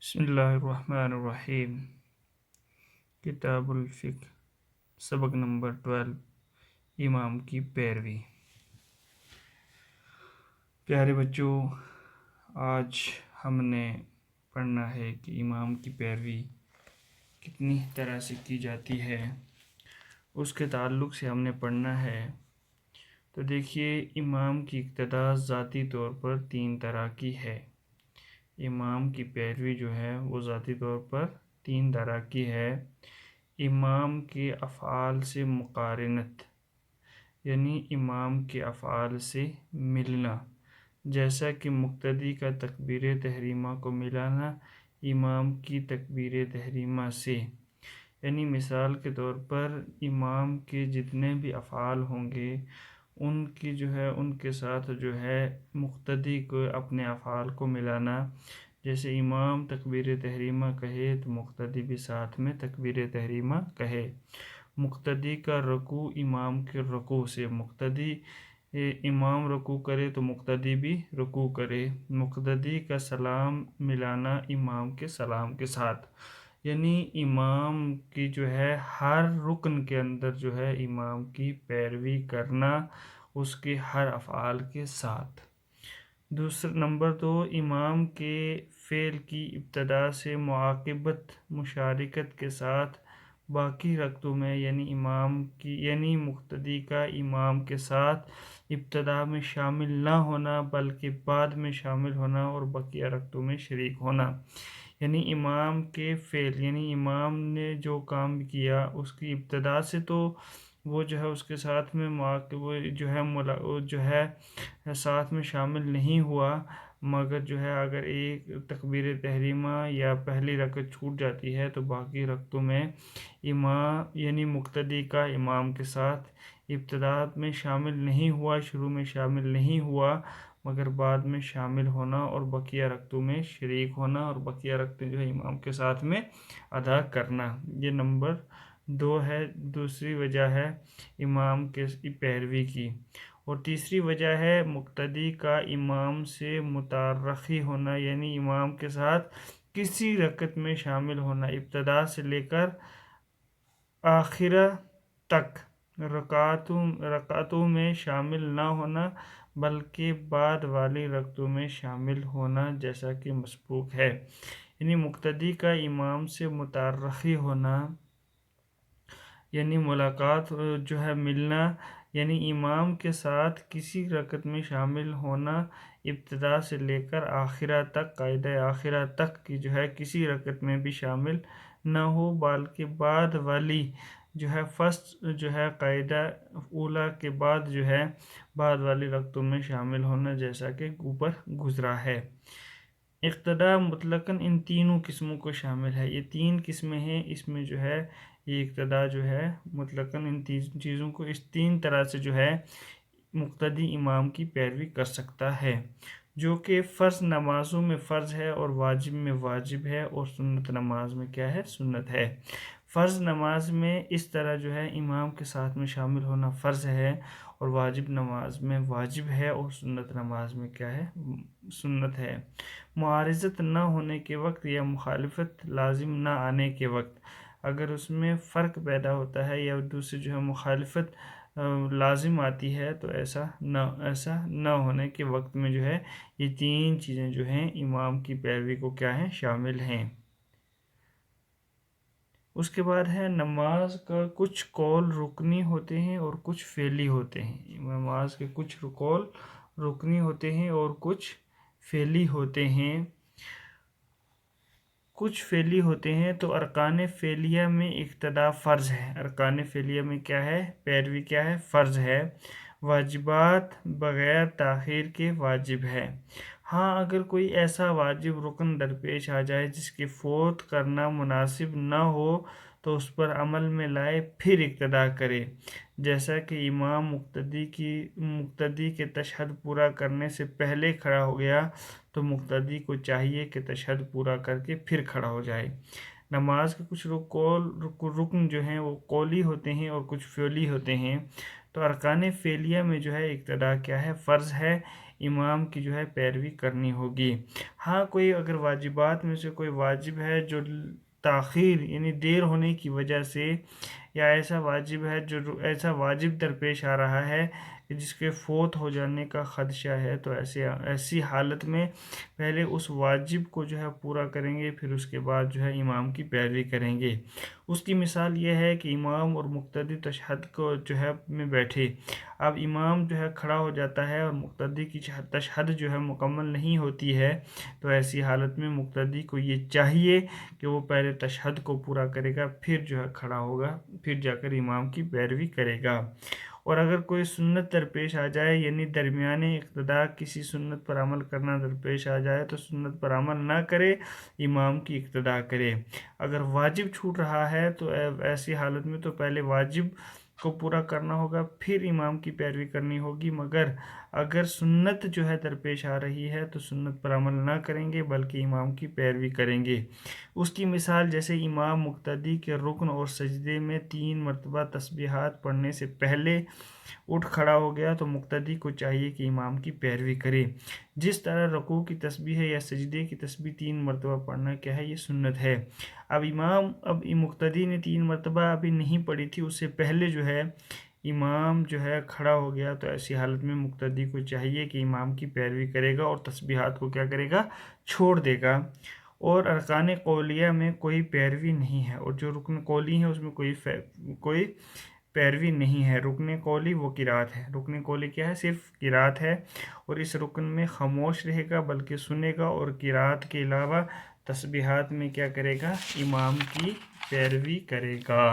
بسم اللہ الرحمن الرحیم۔ کتاب الفقہ، سبق نمبر 12، امام کی پیروی۔ پیارے بچوں، آج ہم نے پڑھنا ہے کہ امام کی پیروی کتنی طرح سے کی جاتی ہے، اس کے تعلق سے ہم نے پڑھنا ہے۔ تو دیکھیے، امام کی اقتداء ذاتی طور پر 3 طرح کی ہے۔ امام کی پیروی جو ہے وہ ذاتی طور پر 3 طرح کی ہے۔ امام کے افعال سے مقارنت، یعنی امام کے افعال سے ملنا، جیسا کہ مقتدی کا تکبیر تحریمہ کو ملانا امام کی تکبیر تحریمہ سے، یعنی مثال کے طور پر امام کے جتنے بھی افعال ہوں گے ان کے ساتھ مقتدی کو اپنے افعال کو ملانا۔ جیسے امام تکبیر تحریمہ کہے تو مقتدی بھی ساتھ میں تکبیر تحریمہ کہے۔ مقتدی کا رکوع امام کے رکوع سے، امام رکوع کرے تو مقتدی بھی رکوع کرے۔ مقتدی کا سلام ملانا امام کے سلام کے ساتھ، یعنی امام کی ہر رکن کے اندر امام کی پیروی کرنا اس کے ہر افعال کے ساتھ۔ دوسرا نمبر 2، امام کے فعل کی ابتدا سے معاقبت مشارکت کے ساتھ باقی رکعتوں میں، یعنی مقتدی کا امام کے ساتھ ابتدا میں شامل نہ ہونا بلکہ بعد میں شامل ہونا اور بقیہ رکعتوں میں شریک ہونا۔ یعنی امام کے فعل، یعنی امام نے جو کام کیا اس کی ابتدا سے تو وہ اس کے ساتھ میں ساتھ میں شامل نہیں ہوا، مگر اگر ایک تکبیر تحریمہ یا پہلی رکعت چھوٹ جاتی ہے تو باقی رکعتوں میں امام یعنی مقتدی کا امام کے ساتھ ابتدا میں شامل نہیں ہوا، شروع میں شامل نہیں ہوا، مگر بعد میں شامل ہونا اور بقیہ رکعتوں میں شریک ہونا اور بقیہ رکعتیں امام کے ساتھ میں ادا کرنا۔ یہ نمبر 2 ہے، دوسری وجہ ہے امام کے پیروی کی۔ اور تیسری وجہ ہے مقتدی کا امام سے متارخی ہونا، یعنی امام کے ساتھ کسی رکعت میں شامل ہونا، ابتدا سے لے کر آخرہ تک رکعتوں میں شامل نہ ہونا بلکہ بعد والی رکعتوں میں شامل ہونا، جیسا کہ مسبوق ہے۔ یعنی مقتدی کا امام سے متارخی ہونا، یعنی ملاقات ملنا، یعنی امام کے ساتھ کسی رکعت میں شامل ہونا ابتدا سے لے کر آخرہ تک، قاعدہ آخرہ تک کی کسی رکعت میں بھی شامل نہ ہو بلکہ بعد والی فرسٹ قاعدہ اولا کے بعد بعد والی رکعتوں میں شامل ہونا، جیسا کہ اوپر گزرا ہے۔ اقتداء مطلقاً ان تینوں قسموں کو شامل ہے۔ یہ 3 قسمیں ہیں، اس میں یہ اقتداء مطلقاً ان چیزوں کو اس 3 طرح سے مقتدی امام کی پیروی کر سکتا ہے، جو کہ فرض نمازوں میں فرض ہے اور واجب میں واجب ہے اور سنت نماز میں کیا ہے؟ سنت ہے۔ فرض نماز میں اس طرح امام کے ساتھ میں شامل ہونا فرض ہے اور واجب نماز میں واجب ہے اور سنت نماز میں کیا ہے؟ سنت ہے۔ معارضت نہ ہونے کے وقت یا مخالفت لازم نہ آنے کے وقت، اگر اس میں فرق پیدا ہوتا ہے یا دوسری مخالفت لازم آتی ہے تو ایسا نہ ہونے کے وقت میں یہ 3 چیزیں امام کی پیروی کو کیا ہیں؟ شامل ہیں۔ اس کے بعد ہے نماز کا کچھ قول رکنی ہوتے ہیں اور کچھ فعلی ہوتے ہیں۔ نماز کے کچھ قول رکنی ہوتے ہیں اور کچھ فعلی ہوتے ہیں۔ کچھ فعلی ہوتے ہیں تو ارکان فعلیہ میں اقتداء فرض ہے۔ ارکان فعلیہ میں کیا ہے؟ پیروی کیا ہے؟ فرض ہے۔ واجبات بغیر تاخیر کے واجب ہے۔ ہاں، اگر کوئی ایسا واجب رکن درپیش آ جائے جس کے فوت کرنا مناسب نہ ہو تو اس پر عمل میں لائے پھر اقتداء کرے، جیسا کہ امام مقتدی کے تشہد پورا کرنے سے پہلے کھڑا ہو گیا تو مقتدی کو چاہیے کہ تشہد پورا کر کے پھر کھڑا ہو جائے۔ نماز کے کچھ رکن وہ قولی ہوتے ہیں اور کچھ فعلی ہوتے ہیں۔ تو ارکان فعلیہ میں جو ہے اقتدا کیا ہے؟ فرض ہے، امام کی جو ہے پیروی کرنی ہوگی۔ ہاں کوئی اگر واجبات میں سے کوئی واجب ہے جو تاخیر یعنی دیر ہونے کی وجہ سے، یا ایسا واجب ہے جو ایسا واجب درپیش آ رہا ہے کہ جس کے فوت ہو جانے کا خدشہ ہے، تو ایسی حالت میں پہلے اس واجب کو جو ہے پورا کریں گے، پھر اس کے بعد جو ہے امام کی پیروی کریں گے۔ اس کی مثال یہ ہے کہ امام اور مقتدی تشہد کو جو ہے میں بیٹھے، اب امام جو ہے کھڑا ہو جاتا ہے اور مقتدی کی تشہد جو ہے مکمل نہیں ہوتی ہے، تو ایسی حالت میں مقتدی کو یہ چاہیے کہ وہ پہلے تشہد کو پورا کرے گا، پھر جو ہے کھڑا ہوگا، پھر جا کر امام کی پیروی کرے گا۔ اور اگر کوئی سنت درپیش آ جائے، یعنی درمیانے اقتدا کسی سنت پر عمل کرنا درپیش آ جائے، تو سنت پر عمل نہ کرے، امام کی اقتدا کرے۔ اگر واجب چھوٹ رہا ہے تو ایسی حالت میں تو پہلے واجب کو پورا کرنا ہوگا، پھر امام کی پیروی کرنی ہوگی، مگر اگر سنت جو ہے درپیش آ رہی ہے تو سنت پر عمل نہ کریں گے بلکہ امام کی پیروی کریں گے۔ اس کی مثال جیسے امام مقتدی کے رکن اور سجدے میں 3 مرتبہ تسبیحات پڑھنے سے پہلے اٹھ کھڑا ہو گیا، تو مقتدی کو چاہیے کہ امام کی پیروی کرے۔ جس طرح رکوع کی تسبیح یا سجدے کی تسبیح 3 مرتبہ پڑھنا کیا ہے؟ یہ سنت ہے۔ اب مقتدی نے 3 مرتبہ ابھی نہیں پڑھی تھی، اس سے پہلے جو ہے امام جو ہے کھڑا ہو گیا، تو ایسی حالت میں مقتدی کو چاہیے کہ امام کی پیروی کرے گا اور تسبیحات کو کیا کرے گا؟ چھوڑ دے گا۔ اور ارکان قولیہ میں کوئی پیروی نہیں ہے، اور جو رکن قولی ہیں اس میں کوئی پیروی نہیں ہے۔ رکن قولی وہ قرات ہے، رکن قولی کیا ہے؟ صرف قرات ہے، اور اس رکن میں خاموش رہے گا بلکہ سنے گا، اور قرات کے علاوہ تسبیحات میں کیا کرے گا؟ امام کی پیروی کرے گا۔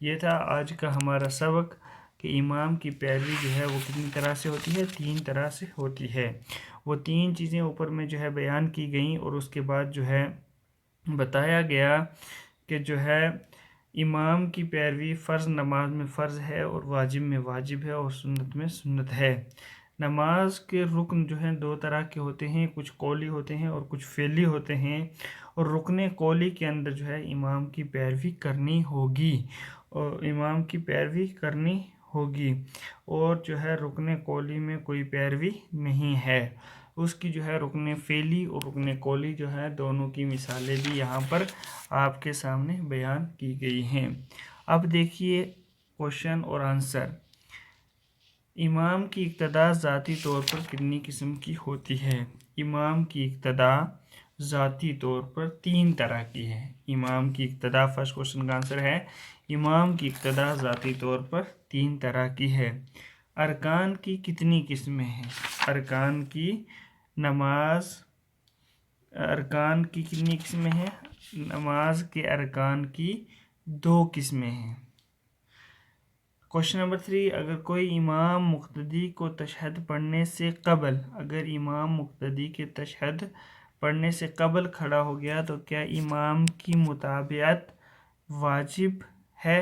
یہ تھا آج کا ہمارا سبق کہ امام کی پیروی جو ہے وہ کتنی طرح سے ہوتی ہے؟ 3 طرح سے ہوتی ہے۔ وہ 3 چیزیں اوپر میں جو ہے بیان کی گئیں، اور اس کے بعد جو ہے بتایا گیا کہ جو ہے امام کی پیروی فرض نماز میں فرض ہے، اور واجب میں واجب ہے، اور سنت میں سنت ہے۔ نماز کے رکن جو ہیں 2 طرح کے ہوتے ہیں، کچھ قولی ہوتے ہیں اور کچھ فعلی ہوتے ہیں، اور رکن قولی کے اندر جو ہے امام کی پیروی کرنی ہوگی، اور جو ہے رکن قولی میں کوئی پیروی نہیں ہے۔ اس کی جو ہے رکن فعلی اور رکن قولی جو ہے دونوں کی مثالیں بھی یہاں پر آپ کے سامنے بیان کی گئی ہیں۔ اب دیکھیے کوشچن اور آنسر۔ امام کی اقتدا ذاتی طور پر کتنی قسم کی ہوتی ہے؟ امام کی اقتدا ذاتی طور پر 3 طرح کی ہے۔ امام کی اقتدا، فرسٹ کوشچن کا آنسر ہے امام کی اقتدا ذاتی طور پر 3 طرح کی ہے۔ ارکان کی کتنی قسمیں ہیں؟ ارکان کی کتنی قسمیں ہیں؟ نماز کے ارکان کی 2 قسمیں ہیں۔ کوشچن نمبر 3، اگر کوئی امام مقتدی کو تشہد پڑھنے سے قبل کھڑا ہو گیا تو کیا امام کی متابعت واجب ہے؟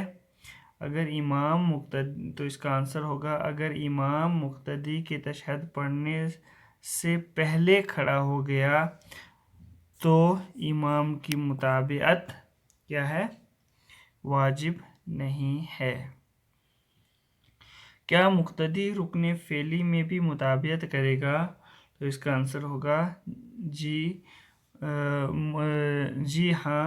تو اس کا آنسر ہوگا اگر امام مقتدی کے تشہد پڑھنے سے پہلے کھڑا ہو گیا تو امام کی متابعت کیا ہے؟ واجب نہیں ہے۔ کیا مقتدی رکن فعلی میں بھی متابعت کرے گا؟ تو اس کا آنسر ہوگا جی ہاں،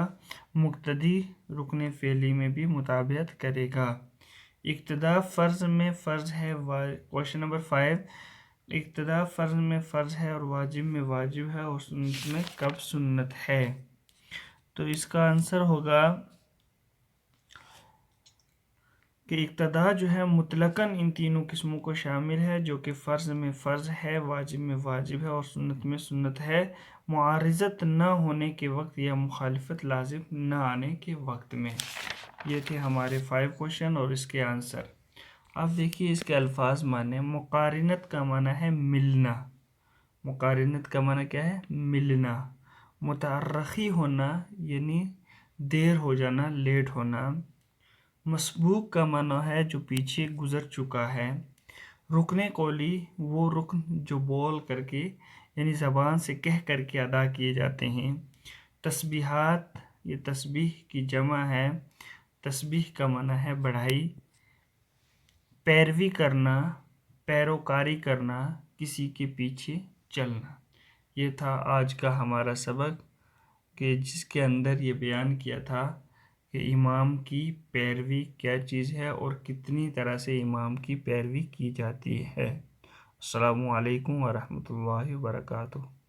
مقتدی رکن فعلی میں بھی متابعت کرے گا۔ اقتدا فرض میں فرض ہے، کوشچن نمبر 5، اقتدا فرض میں فرض ہے اور واجب میں واجب ہے، اور سنت میں کب سنت ہے؟ تو اس کا آنسر ہوگا کہ اقتدا جو ہے مطلقاً ان تینوں قسموں کو شامل ہے، جو کہ فرض میں فرض ہے، واجب میں واجب ہے، اور سنت میں سنت ہے، معارضت نہ ہونے کے وقت یا مخالفت لازم نہ آنے کے وقت میں۔ یہ تھے ہمارے 5 کوشچن اور اس کے آنسر۔ اب دیکھیے اس کے الفاظ معنی۔ مقارنت کا معنی ہے ملنا۔ مقارنت کا معنی کیا ہے؟ ملنا۔ متأرخی ہونا یعنی دیر ہو جانا، لیٹ ہونا۔ مسبوق کا معنی ہے جو پیچھے گزر چکا ہے۔ رکن قولی وہ رکن جو بول کر کے یعنی زبان سے کہہ کر کے ادا کیے جاتے ہیں۔ تسبیحات یہ تسبیح کی جمع ہے۔ تسبیح کا معنی ہے بڑھائی۔ پیروی کرنا، پیروکاری کرنا، کسی کے پیچھے چلنا۔ یہ تھا آج کا ہمارا سبق، کہ جس کے اندر یہ بیان کیا تھا کہ امام کی پیروی کیا چیز ہے اور کتنی طرح سے امام کی پیروی کی جاتی ہے۔ السلام علیکم ورحمۃ اللہ وبرکاتہ۔